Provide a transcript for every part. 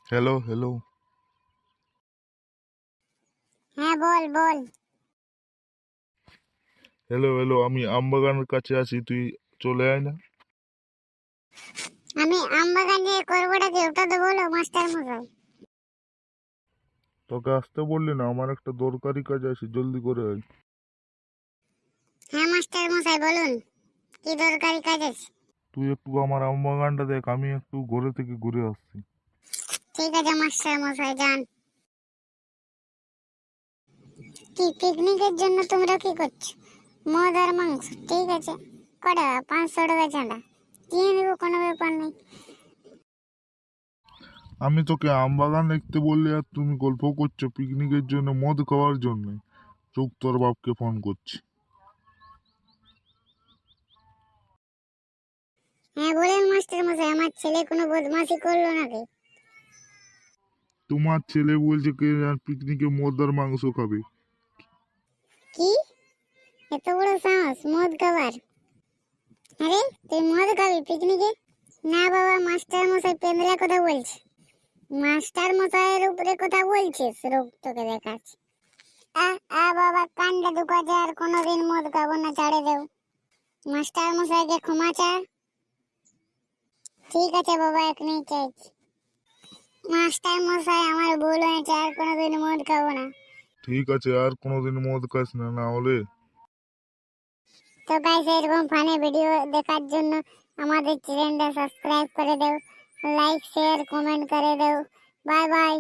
Hello hello. হ্যাঁ বল বল। Hello hello, আমি আমবাগানের কাছে আছি, তুই চলে আয় না। আমি আমবাগান নিয়ে করবোটা কি ওটা তো বলো মাস্টার মশাই। তোকে আসতে বললি না, আমার একটা দরকারি কাজ আছে, জলদি করে আয়। হ্যাঁ মাস্টার মশাই বলুন, কি দরকারি কাজ আছে? তুই একটু আমার আমবাগানটা দেখ, আমি একটু ঘরে থেকে ঘুরে আসছি। ঠিক আছে মাস্টার মশাই যান। কি পিকনিকের জন্য তোমরা কি করছো? মদ আর মাংস, ঠিক আছে। কটা 500 টাকা চাঁদা দিয়ে নেবো, কোনো ব্যাপার নেই। আমি তোকে আমবাগান দেখতে বললি আর তুমি গল্প করছো পিকনিকের জন্য, মদ খাওয়ার জন্য। চুপ, তোর বাপকে ফোন করছি। হ্যাঁ বলেন মাস্টার মশাই, আমার ছেলে কোনো বদমাশি করলো নাকি? তোমার ছেলে বলছে কে আর পিকনিকে মদ আর মাংস খাবে। কি এত বড় সাহস মদ খাবার? আরে তুই মদ খাবি পিকনিকে? না বাবা, মাস্টার মশাই পেন্দ্রা কথা বলছে। মাস্টার মশাইয়ের উপরে কথা বলছিস, রোগ তোকে দেখাচ্ছি। আ আ বাবা, কান্ডা দুকাছে, আর কোনোদিন মদ খাবো না, ছাড়ে দেও। মাস্টার মশাইকে ক্ষমা চা। ঠিক আছে বাবা, এখনই চাইছি। মাস্টার মশাই আমার ভুল হয়েছে, আর কোনোদিন মদ খাবো না। ঠিক আছে, আর কোনোদিন মদ খাস না, না হলে। তো গাইস, এরকম ফানি ভিডিও দেখার জন্য আমাদের চ্যানেলটা সাবস্ক্রাইব করে দাও, লাইক শেয়ার কমেন্ট করে দাও। বাই বাই,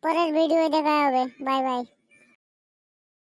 পরের ভিডিও দেখা হবে। Bye bye.